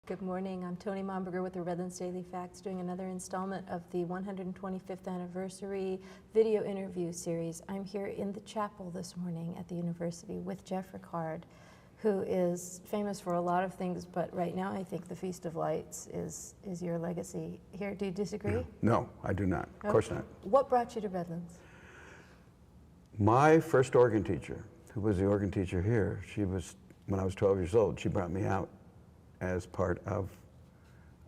Good morning. I'm Tony Momberger with the Redlands Daily Facts, doing another installment of the 125th anniversary video interview series. I'm here in the chapel this morning at the university with Jeff Rickard, who is famous for a lot of things, but right now I think the Feast of Lights is your legacy here. Do you disagree? No, I do not. Of course not. What brought you to Redlands? My first organ teacher, who was the organ teacher here, when I was 12 years old, she brought me out as part of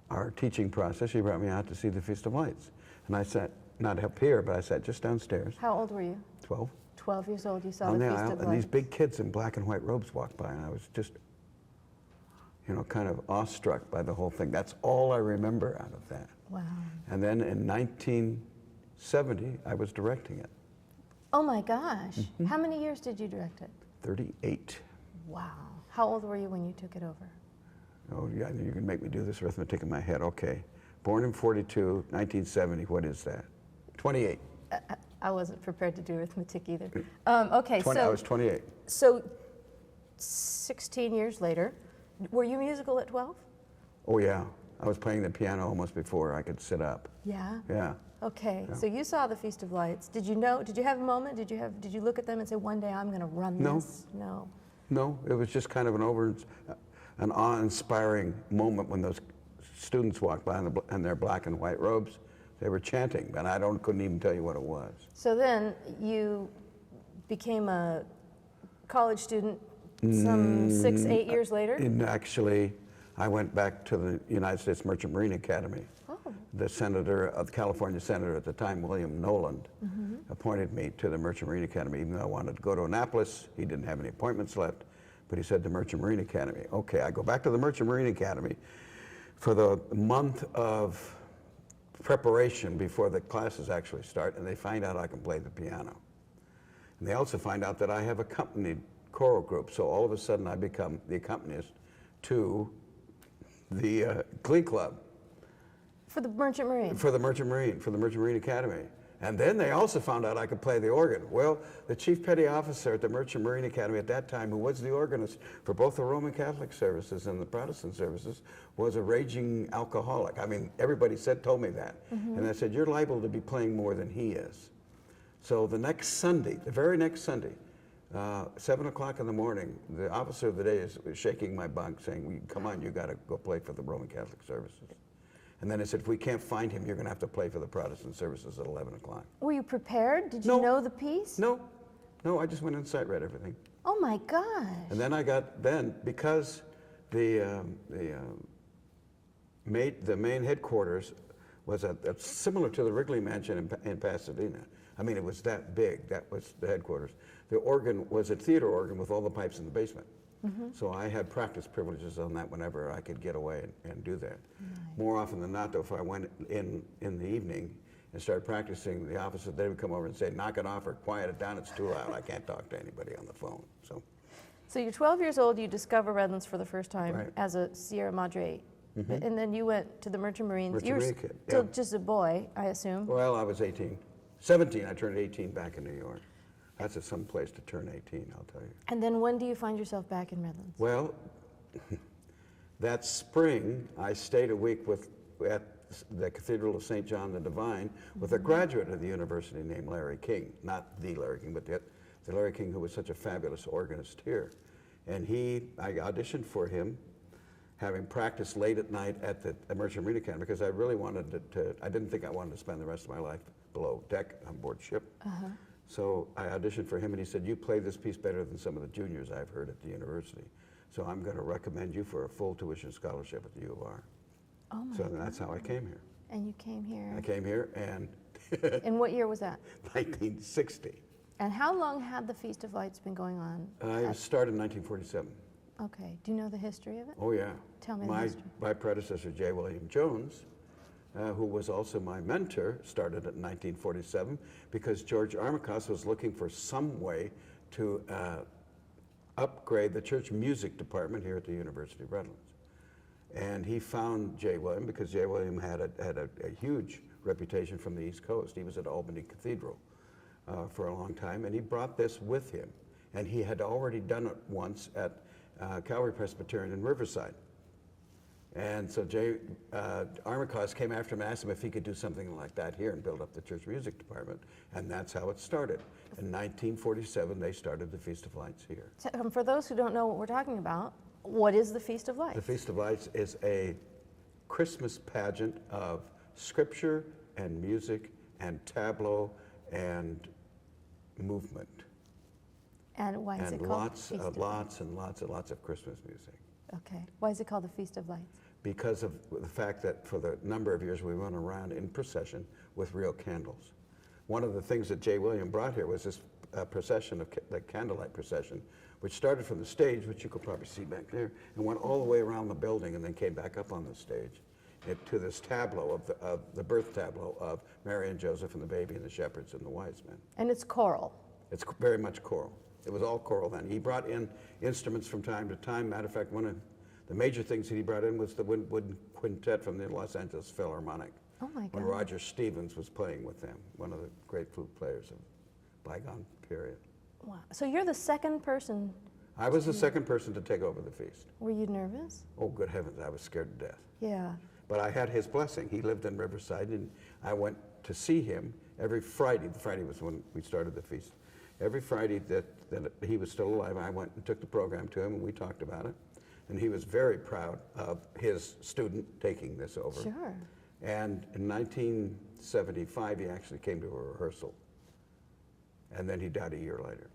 our teaching process. She brought me out to see the Feast of Lights. And I sat, not up here, but I sat just downstairs. How old were you? 12. 12 years old, you saw the the Feast aisle, of and Lights. these big kids in black and white robes walked by, and I was just, kind of awestruck by the whole thing. That's all I remember out of that. Wow. And then in 1970, I was directing it. Oh my gosh. How many years did you direct it? 38. Wow. How old were you when you took it over? Oh, yeah, you can make me do this arithmetic in my head. Okay. Born in 42, 1970, what is that? 28. I wasn't prepared to do arithmetic either. Okay, 20, I was 28. So 16 years later, were you musical at 12? Oh, yeah. I was playing the piano almost before I could sit up. Yeah? Yeah. Okay, Yeah. so you saw the Feast of Lights. Did you have a moment? Did you look at them and say, one day I'm going to run No. this? No. No, it was just kind of an awe-inspiring moment when those students walked by in their black and white robes. They were chanting, and I couldn't even tell you what it was. So then you became a college student some 8 years later? And actually, I went back to the United States Merchant Marine Academy. Oh. The California senator at the time, William Noland, appointed me to the Merchant Marine Academy, even though I wanted to go to Annapolis. He didn't have any appointments left, but he said the Merchant Marine Academy. Okay, I go back to the Merchant Marine Academy for the month of preparation before the classes actually start, and they find out I can play the piano. And they also find out that I have accompanied choral group, so all of a sudden I become the accompanist to the Glee Club. For the Merchant Marine? For the Merchant Marine Academy. And then they also found out I could play the organ. Well, the chief petty officer at the Merchant Marine Academy at that time, who was the organist for both the Roman Catholic services and the Protestant services, was a raging alcoholic. I mean, everybody told me that. And I said, you're liable to be playing more than he is. So the next Sunday, the very next Sunday, 7 o'clock in the morning, the officer of the day was shaking my bunk saying, come on, you got to go play for the Roman Catholic services. And then I said, if we can't find him, you're going to have to play for the Protestant services at 11 o'clock. Were you prepared? Did you know the piece? No, I just went inside, read everything. Oh my gosh. And then because the main headquarters was similar to the Wrigley Mansion in Pasadena. I mean, it was that big. That was the headquarters. The organ was a theater organ with all the pipes in the basement. So I had practice privileges on that whenever I could get away and do that. Nice. More often than not, though, if I went in the evening and started practicing, the officer, they would come over and say, knock it off or quiet it down, it's too loud. I can't talk to anybody on the phone. So you're 12 years old, you discover Redlands for the first time Right. as a Sierra Madre. And then you went to the Merchant Marines. Merchant You were Marine kid, still yeah. just a boy, I assume. Well, I was 17. I turned 18 back in New York. That's some place to turn 18, I'll tell you. And then when do you find yourself back in Redlands? Well, that spring, I stayed a week at the Cathedral of St. John the Divine with a graduate of the university named Larry King. Not the Larry King, but the Larry King who was such a fabulous organist here. And I auditioned for him, having practiced late at night at the Merchant Marine Academy, because I really wanted I didn't think I wanted to spend the rest of my life below deck on board ship. So I auditioned for him, and he said, you play this piece better than some of the juniors I've heard at the university. So I'm going to recommend you for a full tuition scholarship at the U of R. Oh my So God. that's how I came here. And you came here. I came here and And what year was that? 1960. And how long had the Feast of Lights been going on? I started in 1947. Okay. Do you know the history of it? Oh, yeah. Tell me the history. My predecessor, J. William Jones, who was also my mentor, started it in 1947 because George Armacost was looking for some way to upgrade the church music department here at the University of Redlands. And he found J. William because J. William had a huge reputation from the East Coast. He was at Albany Cathedral for a long time, and he brought this with him. And he had already done it once at Calvary Presbyterian in Riverside. And so Armacost came after him and asked him if he could do something like that here and build up the church music department. And that's how it started. In 1947, they started the Feast of Lights here. So, for those who don't know what we're talking about, what is the Feast of Lights? The Feast of Lights is a Christmas pageant of scripture and music and tableau and movement. And why is it called Lots and lots of Christmas music. Okay. Why is it called the Feast of Lights? Because of the fact that for the number of years we went around in procession with real candles. One of the things that J. William brought here was this procession of the candlelight procession, which started from the stage, which you could probably see back there, and went all the way around the building and then came back up on the stage to this tableau of the birth tableau of Mary and Joseph and the baby and the shepherds and the wise men. And it's choral. It's very much choral. It was all choral then. He brought in instruments from time to time. Matter of fact, one of the major things that he brought in was the wooden quintet from the Los Angeles Philharmonic. Oh my God. When Roger Stevens was playing with them, one of the great flute players of bygone period. Wow. So you're the second person. I was the second person to take over the feast. Were you nervous? Oh, good heavens, I was scared to death. Yeah. But I had his blessing. He lived in Riverside, and I went to see him every Friday. The Friday was when we started the feast. Every Friday that he was still alive, I went and took the program to him, and we talked about it. And he was very proud of his student taking this over. Sure. And in 1975, he actually came to a rehearsal. And then he died a year later.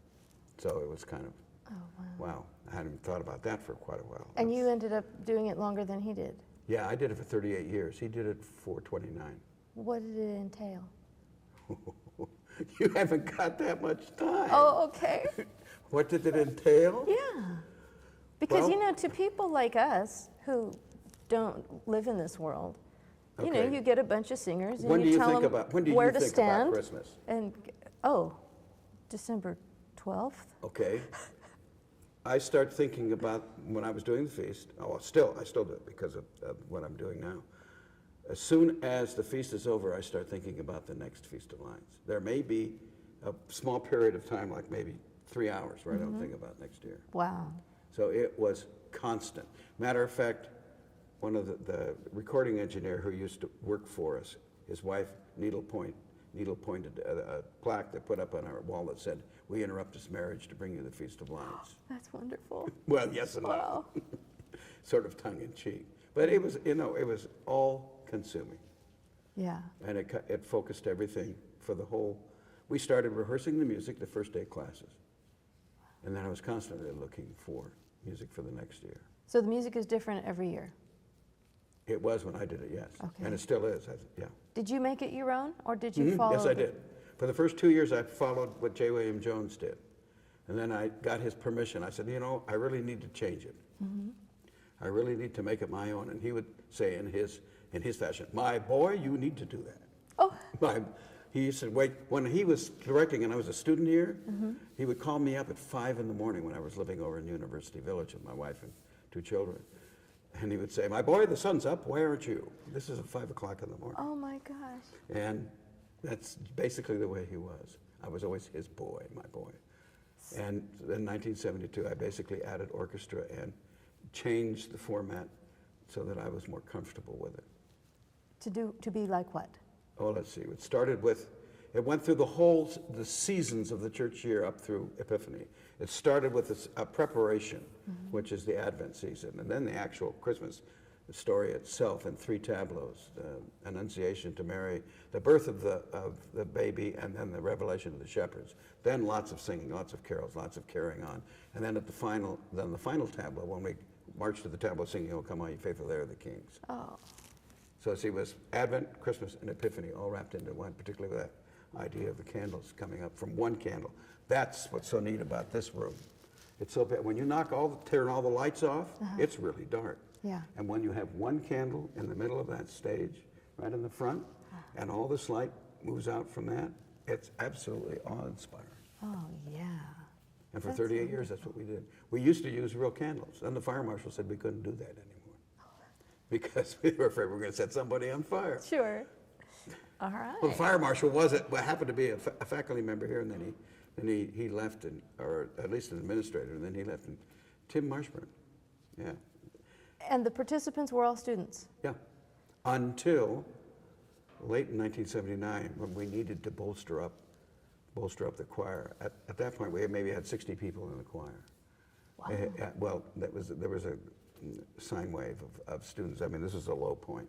So it was kind of, oh, wow. I hadn't thought about that for quite a while. And you ended up doing it longer than he did. Yeah, I did it for 38 years. He did it for 29. What did it entail? You haven't got that much time. Oh, okay. What did it entail? Yeah. Because, Well- to people like us who don't live in this world, Okay. you get a bunch of singers and When do you you tell think them about when do where you to think stand. about Christmas? And, December 12th. Okay. I start thinking about when I was doing the feast. Oh, I still do it because of what I'm doing now. As soon as the feast is over, I start thinking about the next Feast of Lights. There may be a small period of time, like maybe 3 hours, where I don't think about next year. Wow. So it was constant. Matter of fact, one of the recording engineer who used to work for us, his wife needle-pointed a plaque that put up on our wall that said, "We interrupt this marriage to bring you the Feast of Lights." That's wonderful. Well, yes and Wow. no. Sort of tongue-in-cheek. But it was, it was all-consuming. Yeah. And it focused everything for the whole. We started rehearsing the music the first day of classes. And then I was constantly looking for music for the next year. So the music is different every year. It was when I did it, yes. Okay. And it still is, yeah. Did you make it your own, or did you follow? Yes, I did. For the first 2 years, I followed what J. William Jones did. And then I got his permission. I said, I really need to change it. I really need to make it my own. And he would say in his fashion, "My boy, you need to do that." Oh. He said, wait, when he was directing and I was a student here, he would call me up at 5 in the morning when I was living over in University Village with my wife and 2 children. And he would say, "My boy, the sun's up, why aren't you?" This is at 5 o'clock in the morning. Oh my gosh. And that's basically the way he was. I was always his boy, my boy. And in 1972, I basically added orchestra and changed the format so that I was more comfortable with it. To be like what? Oh, let's see. It went through the seasons of the church year up through Epiphany. It started with a preparation, which is the Advent season, and then the actual Christmas story itself in 3 tableaus: the Annunciation to Mary, the birth of the baby, and then the revelation of the shepherds. Then lots of singing, lots of carols, lots of carrying on, and then the final tableau, when we march to the tableau singing, "Oh, come on, you faithful, there are the kings." Oh. So see, it was Advent, Christmas, and Epiphany all wrapped into one, particularly with that idea of the candles coming up from one candle. That's what's so neat about this room. It's so bad. When you turn all the lights off, it's really dark. Yeah. And when you have one candle in the middle of that stage, right in the front, and all this light moves out from that, it's absolutely awe-inspiring. Oh, yeah. And for 38 years, that's what we did. We used to use real candles, and the fire marshal said we couldn't do that anymore because we were afraid we were going to set somebody on fire. Sure. All right. Well, the fire marshal happened to be a faculty member here, and then he left, or at least an administrator, and then he left. And Tim Marshburn, yeah. And the participants were all students? Yeah, until late in 1979, when we needed to bolster up the choir. At that point, we maybe had 60 people in the choir. Wow. Well, there was a sine wave of students. I mean, this is a low point.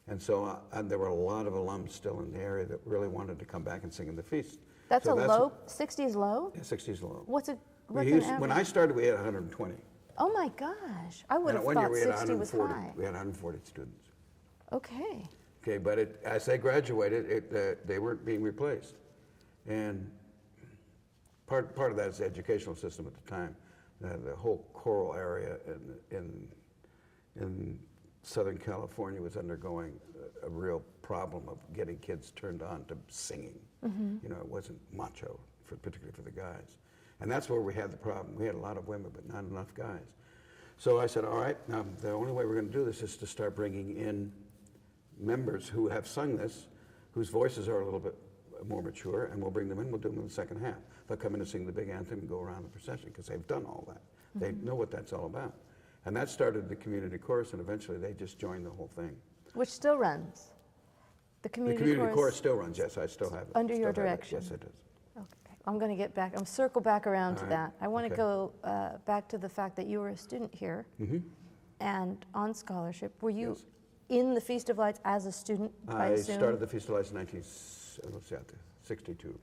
And so and there were a lot of alums still in the area that really wanted to come back and sing in the feast. That's so low? 60 is low? Yeah, 60 is low. What's an When average? I started, we had 120. Oh my gosh. I would And have one thought year we had 60 was 140. high. We had 140 students. Okay. Okay, but as they graduated, they weren't being replaced. And part of that is the educational system at the time. The whole choral area in Southern California was undergoing a real problem of getting kids turned on to singing. You know, it wasn't macho, particularly for the guys. And that's where we had the problem. We had a lot of women, but not enough guys. So I said, all right, now the only way we're going to do this is to start bringing in members who have sung this, whose voices are a little bit more mature, and we'll bring them in, we'll do them in the second half. They'll come in and sing the big anthem and go around the procession, because they've done all that. They know what that's all about. And that started the community chorus, and eventually they just joined the whole thing. Which still runs? The The community, community chorus still runs, yes, I still have it. Under Still your have it. direction? Yes, it does. Okay. I'm going to get back, circle back around to All right. that. I want to Okay. go back to the fact that you were a student here and on scholarship. Were you Yes. in the Feast of Lights as a student, I I assume? started the Feast of Lights in 1962.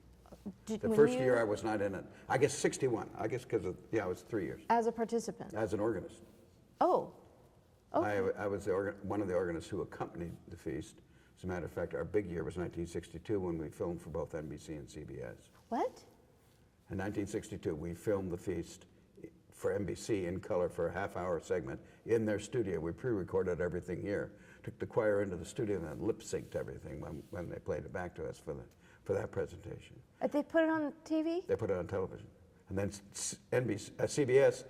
The When first you- year I was not in it. I guess 61. I guess because I was 3 years As a participant? as an organist. Oh, okay. I was one of the organists who accompanied the feast. As a matter of fact, our big year was 1962 when we filmed for both NBC and CBS. What? In 1962, we filmed the feast for NBC in color for a half-hour segment in their studio. We pre-recorded everything here, took the choir into the studio, and then lip-synced everything when they played it back to us for that presentation. They put it on TV? They put it on television. And then CBS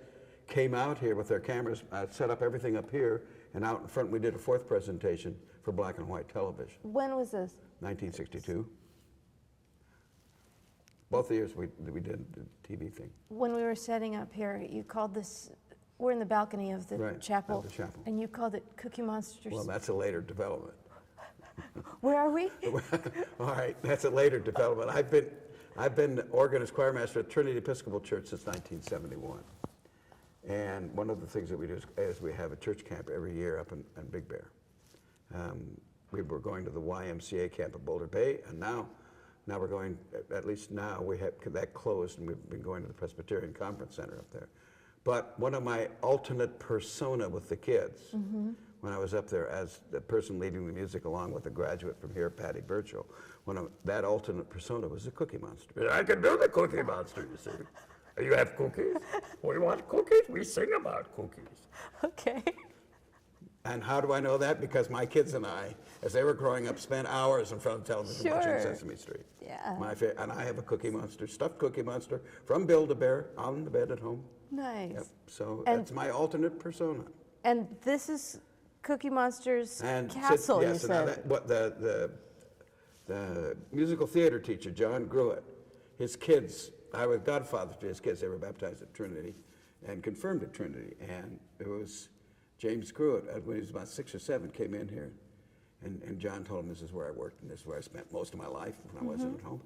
came out here with their cameras, set up everything up here, and out in front we did a fourth presentation for black and white television. When was this? 1962. Both the years we did the TV thing. When we were setting up here, you called this, we're in the balcony of the Right, chapel. of the chapel. And you called it Cookie Monsters. Well, that's a later development. Where are we? All right, that's a later development. I've been organist choir master at Trinity Episcopal Church since 1971. And one of the things that we do is we have a church camp every year up in Big Bear. We were going to the YMCA camp at Boulder Bay, and now we're going, at least now, we have that closed, and we've been going to the Presbyterian Conference Center up there. But one of my alternate persona with the kids, when I was up there as the person leading the music along with a graduate from here, Patty Burchell, that alternate persona was the Cookie Monster. I can do the Cookie Monster, you see. You have cookies? We want cookies? We sing about cookies. Okay. And how do I know that? Because my kids and I, as they were growing up, spent hours in front of television watching Sure. Sesame Street. Yeah. And I have a Cookie Monster, stuffed Cookie Monster, from Build-A-Bear, on the bed at home. Nice. Yep. So And- that's my alternate persona. And this is Cookie Monster's And castle, yes, you and now said. the musical theater teacher, John Gruitt, his kids, I was godfather to his kids. They were baptized at Trinity and confirmed at Trinity. And it was James Gruitt, when he was about 6 or 7, came in here. And John told him this is where I worked and this is where I spent most of my life when I wasn't at home.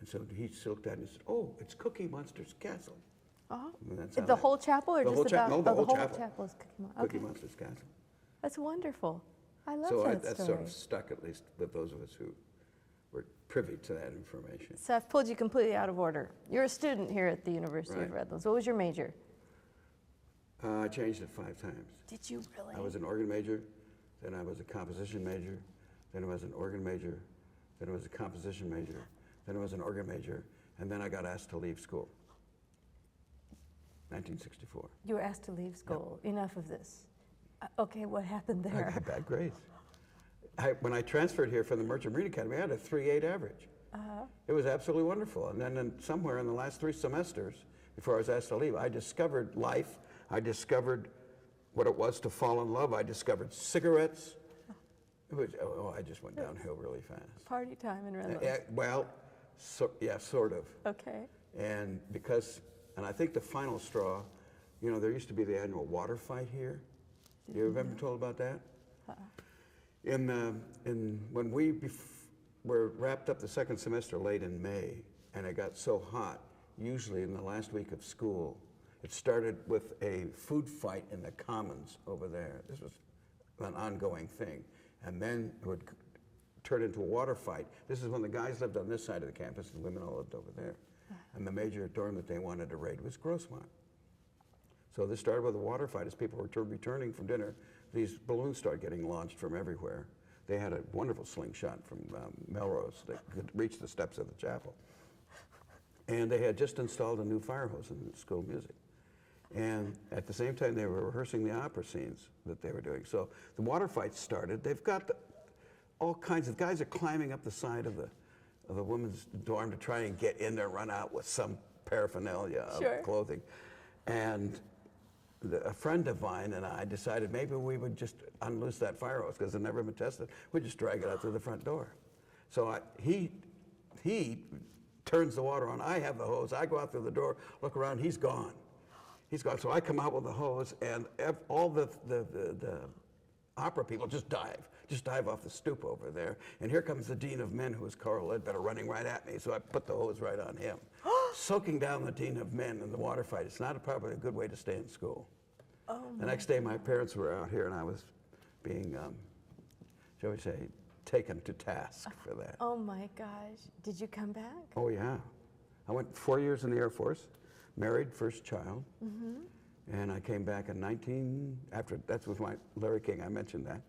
And so he looked at it and he said, oh, it's Cookie Monster's castle. Oh. And that's how The that- whole chapel or the just whole about? no, the oh, whole the whole chapel. chapel is Cookie Monster. Cookie Okay. Monster's castle. That's wonderful. I love So that that's story. sort of stuck, at least with those of us who were privy to that information. So I've pulled you completely out of order. You're a student here at the University of Right. Redlands. What was your major? I changed it 5 times. Did you really? I was an organ major, then I was a composition major, then I was an organ major, then I was a composition major, then I was an organ major, and then I got asked to leave school. 1964. You were asked to leave school. Enough of this. Okay, what happened I there? got bad grades. When I transferred here from the Merchant Marine Academy, I had a 3.8 average. It was absolutely wonderful. And then somewhere in the last 3 semesters, before I was asked to leave, I discovered life. I discovered what it was to fall in love. I discovered cigarettes. It was, I just went downhill really fast. Party time in Redlands. Well, yeah, sort of. Okay. And I think the final straw, there used to be the annual water fight here. You ever been told about that? When we were wrapped up the second semester late in May, and it got so hot, usually in the last week of school, it started with a food fight in the commons over there. This was an ongoing thing. And then it would turn into a water fight. This is when the guys lived on this side of the campus and the women all lived over there. And the major dorm that they wanted to raid was Grossmont. So this started with a water fight. As people were returning from dinner, these balloons started getting launched from everywhere. They had a wonderful slingshot from Melrose that could reach the steps of the chapel. And they had just installed a new fire hose in school music. And at the same time, they were rehearsing the opera scenes that they were doing. So the water fight started. They've got all kinds of guys are climbing up the side of the women's dorm to try and get in there, run out with some paraphernalia of clothing. And a friend of mine and I decided maybe we would just unloose that fire hose because it never been tested. We'd just drag it out through the front door. So he turns the water on. I have the hose. I go out through the door, look around. He's gone. He's gone. So I come out with the hose, and all the opera people just dive off the stoop over there. And here comes the dean of men, who was Carl Ledbetter, running right at me. So I put the hose right on him, soaking down the dean of men in the water fight. It's not probably a good way to stay in school. The next day, my parents were out here, and I was being, shall we say, taken to task for that. Oh my gosh. Did you come back? Oh yeah. I went 4 years in the Air Force, married, first child. And I came back in that was my Larry King, I mentioned that,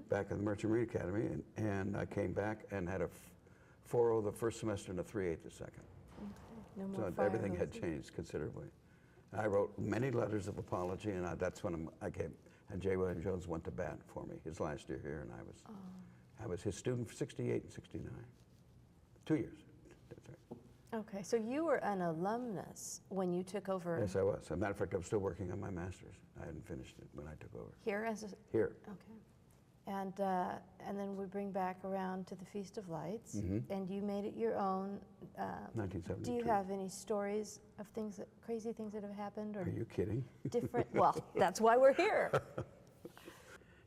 back in the Merchant Marine Academy. And I came back and had a 4.0 the first semester and a 3.8 the second. No more So everything had changed considerably. I wrote many letters of apology, and that's when I came, and J. William Jones went to bat for me his last year here, and I was his student for 68 and 69. 2 years, that's right. Okay, so you were an alumnus when you took over. Yes, I was. As a matter of fact, I'm still working on my master's. I hadn't finished it when I took over. Here Here. Okay. And then we bring back around to the Feast of Lights, and you made it your own. 1972. Do you have any stories of crazy things that have happened? Or Are you kidding? different? Well, that's why we're here.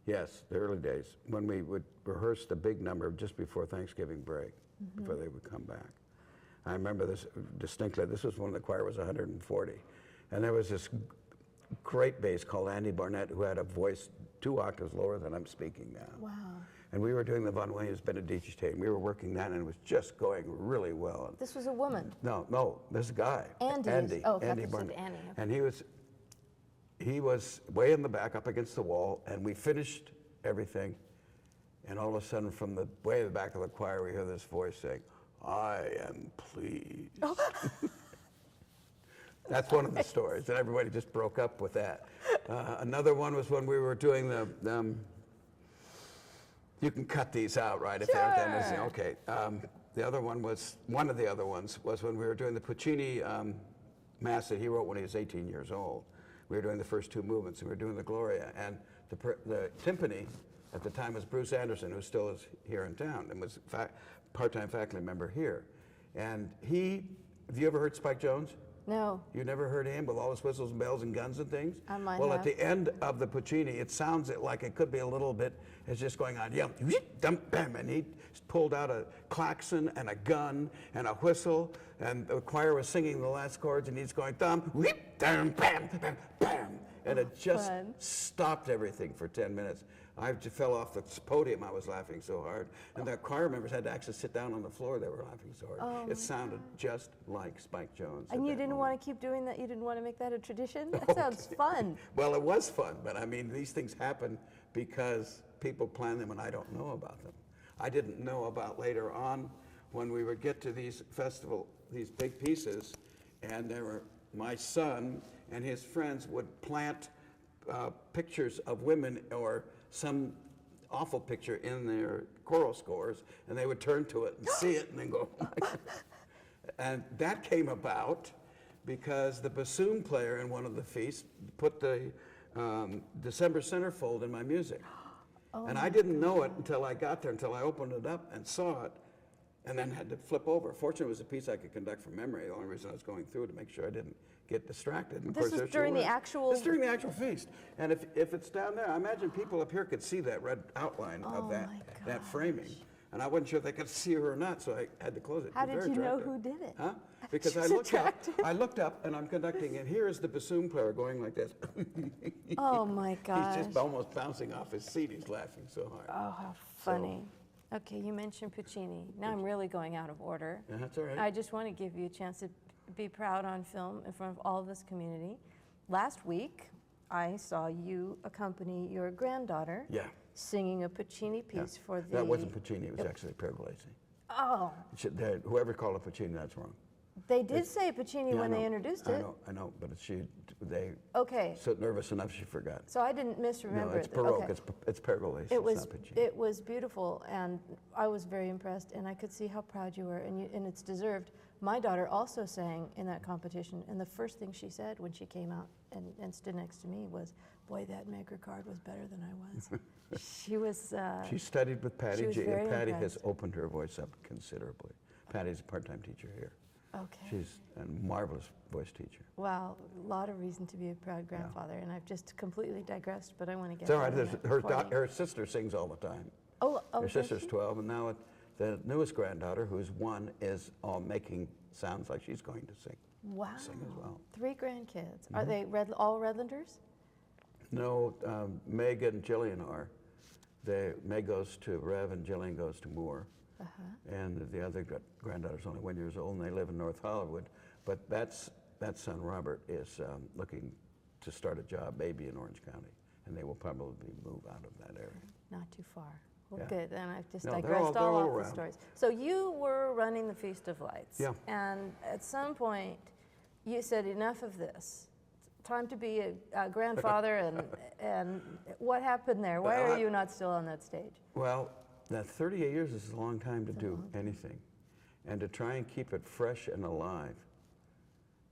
Yes, the early days, when we would rehearse the big number just before Thanksgiving break, before they would come back. I remember this distinctly. This was when the choir was 140. And there was this great bass called Andy Barnett, who had a voice 2 octaves lower than I'm speaking now. Wow. And we were doing the Von Williams Benedicite, and we were working that, and it was just going really well. This was a woman. No, this guy. Andy Andy Barnett. Annie. Okay. And he was way in the back up against the wall, and we finished everything. And all of a sudden, from the way in the back of the choir, we hear this voice saying, "I am pleased." Oh. That's one of the stories, and everybody just broke up with that. Another one was when we were doing you can cut these out, right? If they're missing. Okay. One of the other ones was when we were doing the Puccini Mass that he wrote when he was 18 years old. We were doing the first 2 movements, and we were doing the Gloria. And the timpani at the time was Bruce Anderson, who still is here in town and was part-time faculty member here. And have you ever heard Spike Jones? No. You never heard him with all his whistles and bells and guns and things? I might well, have. at the end of the Puccini, it sounds like it could be a little bit, it's just going on, yeah, bam, and he pulled out a klaxon and a gun and a whistle, and the choir was singing the last chords, and he's going, dum, bam, bam, bam, and it just stopped everything for 10 minutes. I just fell off the podium. I was laughing so hard. And the choir members had to actually sit down on the floor. They were laughing so hard. It sounded just like Spike Jones. And you didn't want to keep doing that? You didn't want to make that a tradition? That sounds fun. Well, it was fun, but I mean, these things happen because people plan them and I don't know about them. I didn't know about later on when we would get to these these big pieces, and my son and his friends would plant pictures of women or some awful picture in their choral scores, and they would turn to it and see it and then go, oh my God. And that came about because the bassoon player in one of the feasts put the December centerfold in my music. And I didn't know it until I got there, until I opened it up and saw it. and then had to flip over. Fortunately, it was a piece I could conduct from memory. The only reason I was going through to make sure I didn't get distracted. And of This course, is there she during the was. actual... This is during the actual feast. And if it's down there, I imagine people up here could see that red outline of that framing. And I wasn't sure if they could see her or not, so I had to close it. How did you know who did it? Huh? Because I looked up and I'm conducting, and here is the bassoon player going like this. Oh my gosh. He's just almost bouncing off his seat. He's laughing so hard. Oh, how funny. Okay, you mentioned Puccini. Now I'm really going out of order. Yeah, that's all right. I just want to give you a chance to be proud on film in front of all of this community. Last week, I saw you accompany your granddaughter singing a Puccini piece for the... That wasn't Puccini, it was actually Pergolesi. Oh. Whoever called it Puccini, that's wrong. They did say Puccini when they introduced it. I know, but they okay. so nervous enough she forgot. So I didn't misremember it. No, it's Baroque, it's Pergolesi, it's not Puccini. It was beautiful, and I was very impressed, and I could see how proud you were, and it's deserved. My daughter also sang in that competition, and the first thing she said when she came out and stood next to me was, "Boy, that Meg Rickard was better than I was." She was... she studied with Patty G, and Patty impressed. has opened her voice up considerably. Patty's a part-time teacher here. Okay. She's a marvelous voice teacher. Wow, a lot of reason to be a proud grandfather, and I've just completely digressed, but I want to get... It's all right, her sister sings all the time. Oh, her sister's 12, and now the newest granddaughter, who's 1, is all making sounds like she's going to sing. Wow. Sing as well. 3 grandkids. Are they all Redlanders? No, Meg and Jillian are. Meg goes to Rev and Jillian goes to Moore. And the other granddaughter's only 1 year old, and they live in North Hollywood. But that son, Robert, is looking to start a job maybe in Orange County, and they will probably move out of that area. Not too far. Well, good. And I've just No, digressed they're all all off the around. stories. So you were running the Feast of Lights. Yeah. And at some point, you said, enough of this. Time to be a grandfather, and what happened there? Why are you not still on that stage? Well, that 38 years is a long time to do anything. And to try and keep it fresh and alive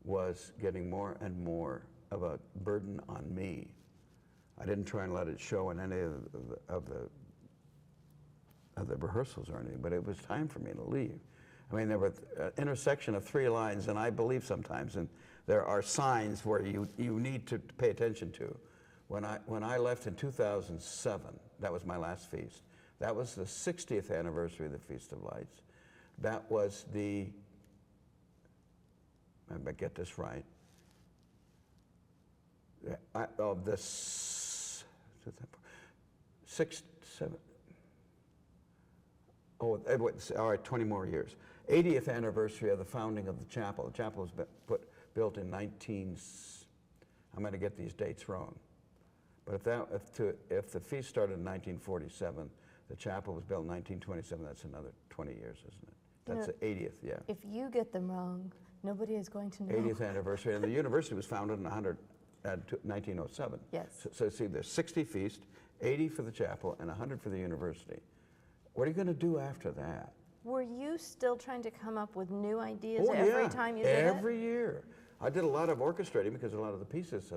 was getting more and more of a burden on me. I didn't try and let it show in any of the rehearsals or anything, but it was time for me to leave. I mean, there was an intersection of 3 lines, and I believe sometimes, and there are signs where you need to pay attention to. When I left in 2007, that was my last feast. That was the 60th anniversary of the Feast of Lights. That was I get this right, of the 20 more years. 80th anniversary of the founding of the chapel. The chapel was built in I'm going to get these dates wrong. But if the feast started in 1947, the chapel was built in 1927, that's another 20 years, isn't it? That's the 80th, yeah. If you get them wrong, nobody is going to know. 80th anniversary, and the university was founded in 1907. Yes. So see, there's 60 feast, 80 for the chapel, and 100 for the university. What are you going to do after that? Were you still trying to come up with new ideas every time you did it? Every year. I did a lot of orchestrating because a lot of the pieces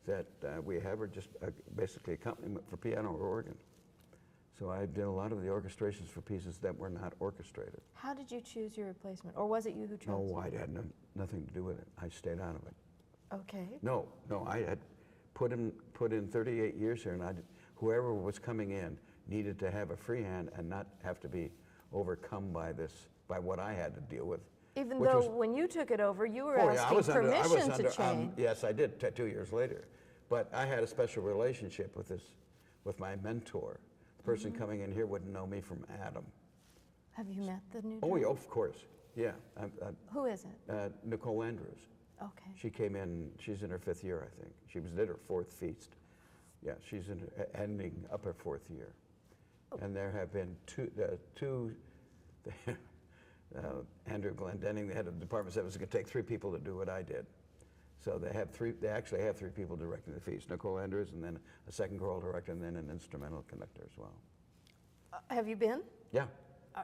that we have are just basically accompaniment for piano or organ. So I did a lot of the orchestrations for pieces that were not orchestrated. How did you choose your replacement? Or was it you who chose? No, I had nothing to do with it. I stayed out of it. Okay. No, I had put in 38 years here, and whoever was coming in needed to have a free hand and not have to be overcome by what I had to deal with. Even though when you took it over, you were asking permission to change. Yes, I did 2 years later. But I had a special relationship with my mentor. The person coming in here wouldn't know me from Adam. Have you met the new Oh, yeah, of course. Yeah. Who is it? Nicole Andrews. Okay. She came in, she's in her 5th year, I think. She did her 4th feast. Yeah, she's ending up her 4th year. Oh. And there have been two Andrew Glendenning, the head of the department, said it was going to take 3 people to do what I did. So they actually have 3 people directing the feast. Nicole Andrews, and then a second choral director, and then an instrumental conductor as well. Have you been? Yeah.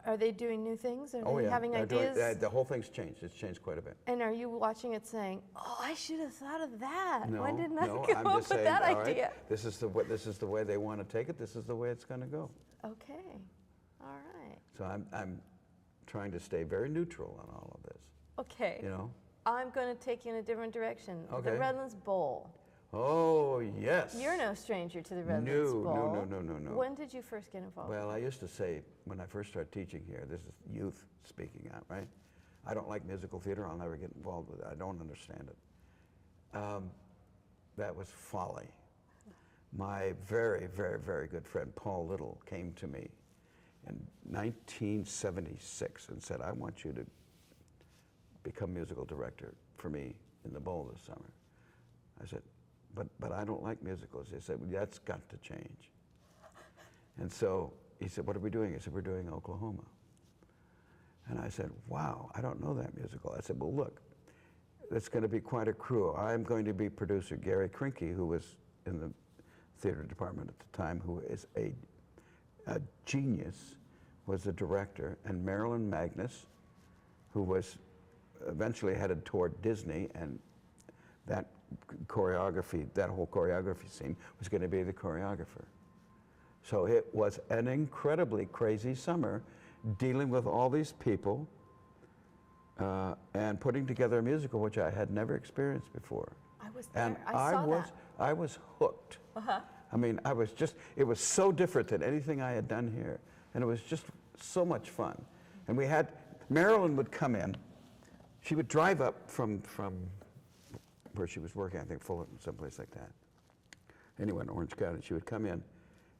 Are they doing new things? Are they yeah. having They're ideas? the whole thing's changed. It's changed quite a bit. And are you watching it saying, "Oh, I should have thought of that. No, Why didn't I come I'm up just with saying, that all idea?" Right, this is the way they want to take it. This is the way it's going to go. Okay. All right. So I'm trying to stay very neutral on all of this. Okay. You know? I'm going to take you in a different direction. Okay. The Redlands Bowl. Oh, yes. You're no stranger to the Redlands Bowl. No. When did you first get involved? Well, I used to say, when I first started teaching here, this is youth speaking out, right? I don't like musical theater. I'll never get involved with it. I don't understand it. That was folly. My very, very, very good friend, Paul Little, came to me in 1976 and said, I want you to become musical director for me in the Bowl this summer. I said, but I don't like musicals. He said, well, that's got to change. And so he said, what are we doing? I said, we're doing Oklahoma. And I said, wow, I don't know that musical. I said, well, look, it's going to be quite a crew. I'm going to be producer. Gary Krinke, who was in the theater department at the time, who is a genius, was the director. And Marilyn Magnus, who was eventually headed toward Disney, and that choreography, that whole choreography scene was going to be the choreographer. So it was an incredibly crazy summer dealing with all these people and putting together a musical which I had never experienced before. I was there. And I saw that. I was hooked. Uh-huh. I mean, it was so different than anything I had done here. And it was just so much fun. And we had, Marilyn would come in. She would drive up from where she was working, I think Fullerton, someplace like that. Anyway, in Orange County, she would come in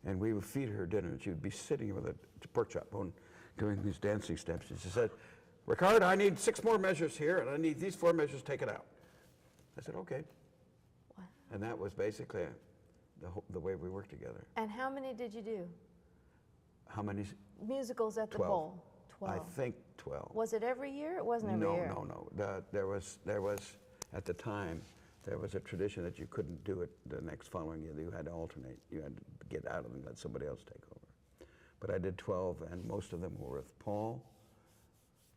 and we would feed her dinner. And she would be sitting with a pork chop bone doing these dancing steps. And she said, Rickard, I need 6 more measures here and I need these 4 measures taken out. I said, okay. What? And that was basically the way we worked together. And how many did you do? How many? Musicals at the 12. Bowl? 12. I think 12. Was it every year? It wasn't every year. No. There was, at the time, there was a tradition that you couldn't do it the next following year. You had to alternate. You had to get out of them and let somebody else take over. But I did 12, and most of them were with Paul.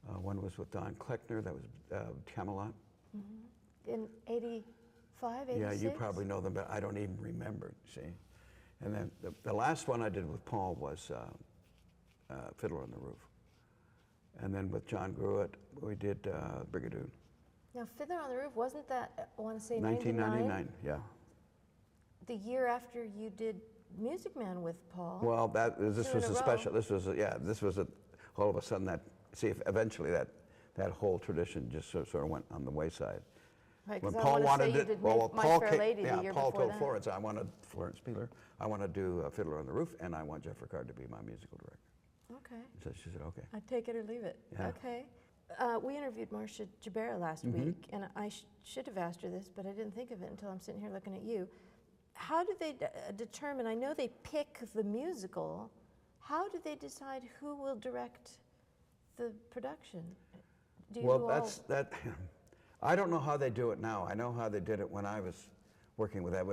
One was with Don Kleckner. That was Camelot. Mm-hmm. In 85, 86? Yeah, you probably know them, but I don't even remember, see? And then the last one I did with Paul was Fiddler on the Roof. And then with John Gruett, we did Brigadoon. Now, Fiddler on the Roof, wasn't that, I want to say 1999, yeah. The year after you did Music Man with Paul? Well, this was a special, this was all of a sudden eventually that whole tradition just sort of went on the wayside. Right, when because Paul I want to wanted say you it, did well, My Paul Fair came, Lady the year Paul before told that. Florence, Florence Spieler, I want to do Fiddler on the Roof, and I want Jeff Rickard to be my musical director. Okay. So she said, okay. I'd take it or leave it. Yeah. Okay. We interviewed Marcia Jabera last week, and I should have asked her this, but I didn't think of it until I'm sitting here looking at you. How do they determine, I know they pick the musical, how do they decide who will direct the production? Do you Well, I don't know how they do it now. I know how they did it when I was working with that.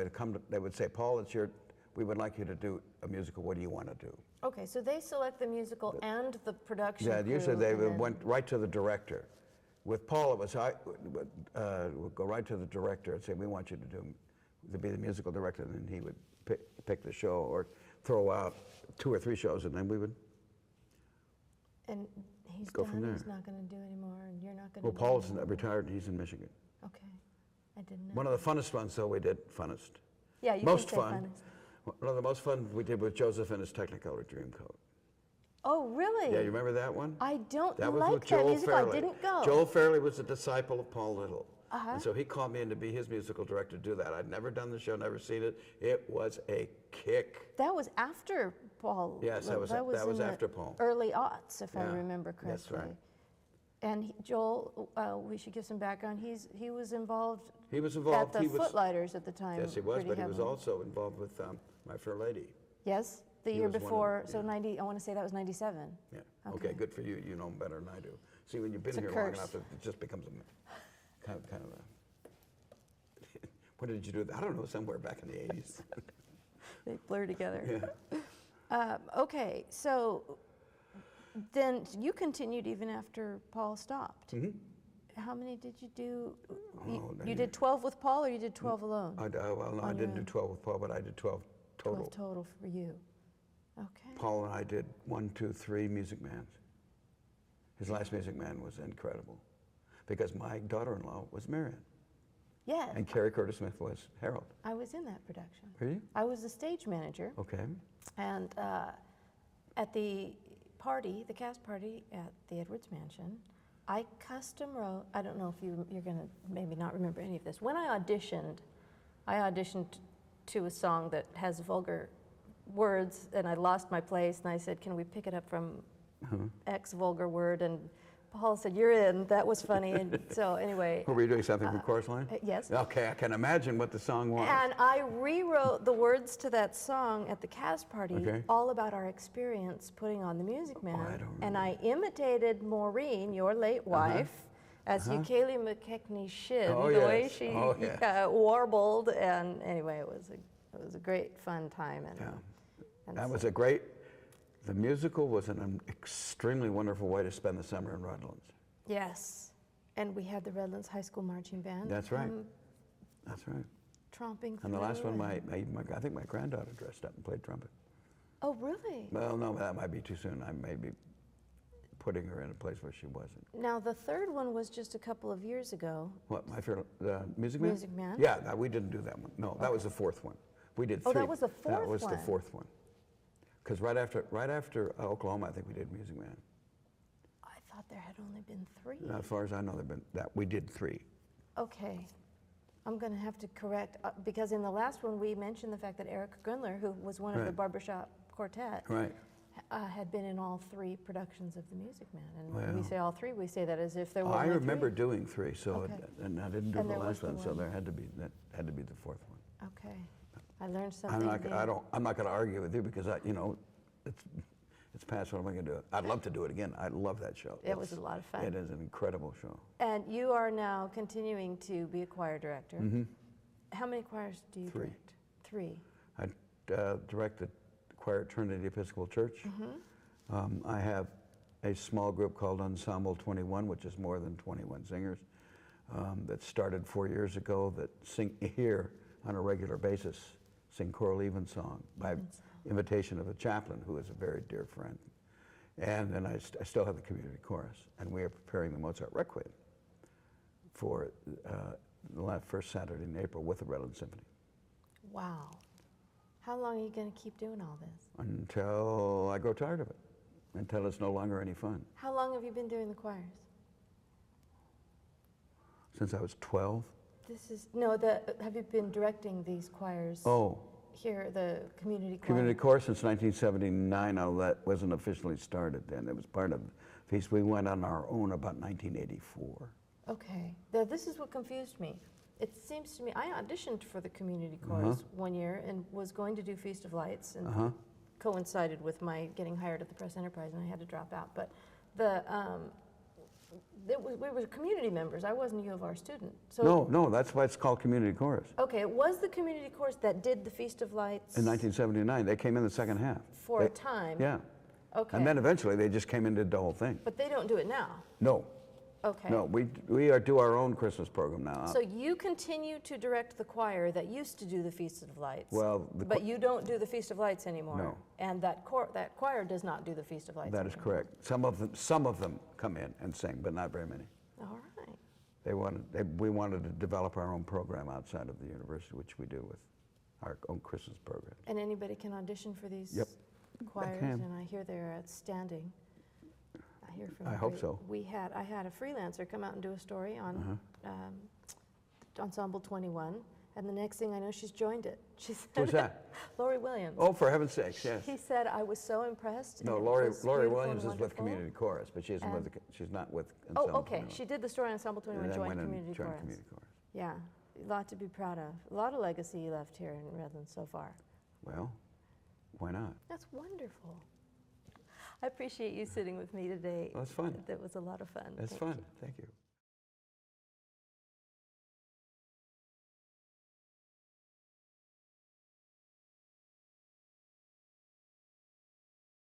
They would say, Paul, we would like you to do a musical. What do you want to do? Okay, so they select the musical and the production Yeah, crew, usually they and then- went right to the director. With Paul, it was I would go right to the director and say, we want you to be the musical director, and then he would pick the show or throw out 2 or 3 shows, and then we would And he's go done, from there. he's not going to do anymore, and you're not going to Well, do Paul's anymore. retired, and he's in Michigan. Okay, I didn't know. One of the funnest ones, though, we did, funnest. Yeah, you Most can say fun. One of the most fun we did with Joseph and his Technicolor Dreamcoat. Oh, really? Yeah, you remember that one? I don't That was like with that Joel musical. Fairley. I didn't go. Joel Fairley was a disciple of Paul Little. Uh-huh. And so he called me in to be his musical director to do that. I'd never done the show, never seen it. It was a kick. That was after Paul. Yes, that was in the after Paul. Early aughts, if I Yeah, remember correctly. that's right. And Joel, we should give some background. He was involved. He was involved. At the he was, Footlighters at the time. yes, he was, pretty but he was heavily. also involved with My Fair Lady. Yes, the He year was one of before. them, So yeah. 90. I want to say that was 97. Yeah. Okay. Okay, good for you. You know him better than I do. See, when you've been It's a here long curse. enough, it just becomes a kind of a. What did you do? I don't know, somewhere back in the 80s. They blur together. Yeah. Okay, so then you continued even after Paul stopped. Mm-hmm. How many did you do? Oh, You did 12 with Paul, or you did 12 alone? Well, no, I On didn't your do 12 with Paul, but I did 12 total. 12 total for you. Okay. Paul and I did 1, 2, 3 Music Mans. His last Music Man was incredible because my daughter-in-law was Marion. Yes. And Carrie Curtis Smith was Harold. I was in that production. Were you? I was the stage manager. Okay. And at the party, the cast party at the Edwards Mansion, I custom wrote, I don't know if you're going to maybe not remember any of this. When I auditioned to a song that has vulgar words, and I lost my place, and I said, can we pick it up from X vulgar word? And Paul said, you're in. That was funny. And so anyway. Were you doing something from Chorus Line? Yes. Okay, I can imagine what the song was. And I rewrote the words to that song at the cast party, Okay. all about our experience putting on the Music Man. I don't And I imitated Maureen, your late wife, as Ukele McKechnie Shid, Oh, the way yes. she Oh, yes. warbled. And anyway, it was a great fun time. And, and That so- was a great, the musical was an extremely wonderful way to spend the summer in Redlands. Yes. And we had the Redlands High School Marching Band. That's right. That's right. Tromping And the last through one, and- I think my granddaughter dressed up and played trumpet. Oh, really? Well, no, that might be too soon. I may be putting her in a place where she wasn't. Now, the third one was just a couple of years ago. What, my favorite, the Music Man? Music Man? Yeah, no, we didn't do that one. No, that was the fourth one. We did three. Oh, that was the fourth That was the one. fourth one. Because right after Oklahoma, I think we did Music Man. I thought there had only been three. As far as I know, we did three. Okay. I'm going to have to correct, because in the last one we mentioned the fact that Eric Grunler, who was one of the Right. barbershop quartet, Right. had been in all three productions of The Music Man. And when we Well. say all three, we say that as if there were I only remember three. doing three, so Okay. and I didn't do And the there was last the one, so one. that had to be the fourth one. Okay. I learned I'm something not, new. I'm not going to argue with you because it's past what am I going to do. I'd love to do it again. I love that show. It was a lot of fun. It is an incredible show. And you are now continuing to be a choir director. How many choirs do you Three. direct? Three. I direct the choir at Trinity Episcopal Church. I have a small group called Ensemble 21, which is more than 21 singers, that started 4 years ago that sing here on a regular basis, sing choral evensong by invitation of a chaplain who is a very dear friend. And then I still have the community chorus, and we are preparing the Mozart Requiem for the first Saturday in April with the Redlands Symphony. Wow. How long are you going to keep doing all this? Until I grow tired of it, until it's no longer any fun. How long have you been doing the choirs? Since I was 12. Have you been directing these choirs Oh, here, the community choir? community chorus since 1979, although that wasn't officially started then. It was part of the feast. We went on our own about 1984. Okay. Now, this is what confused me. It seems to me, I auditioned for the community chorus one year and was going to do Feast of Lights, and coincided with my getting hired at the Press Enterprise, and I had to drop out. But we were community members. I wasn't a U of R student. So No, that's why it's called community chorus. Okay, it was the community chorus that did the Feast of Lights In 1979, they came in the second half. for a time. Yeah. Okay. And then eventually they just came in and did the whole thing. But they don't do it now. No, Okay. no, we do our own Christmas program now. So you continue to direct the choir that used to do the Feast of Lights. Well, but you don't do the Feast of Lights anymore. No. And that choir does not do the Feast of Lights That is anymore. correct. Some of them come in and sing, but not very many. All right. We wanted to develop our own program outside of the university, which we do with our own Christmas program. And anybody can audition for these Yep. choirs, can. and I hear they're outstanding. I hear from I hope so. I had a freelancer come out and do a story on Ensemble 21, and the next thing I know, she's joined it. She said, Who's that? Lori Williams. Oh, for heaven's sakes, yes. She said, I was so impressed. No, and it Lori was beautiful Williams and is with wonderful." Community Chorus, but she's not with Oh, Ensemble okay. 21. She did the story on Ensemble 21, And then joined went and Community joined Chorus. Community Chorus. Yeah, a lot to be proud of. A lot of legacy left here in Redlands so far. Well, why not? That's wonderful. I appreciate you sitting with me today. Well, that's fun. That was a lot of fun. That's Thank fun. you. Thank you.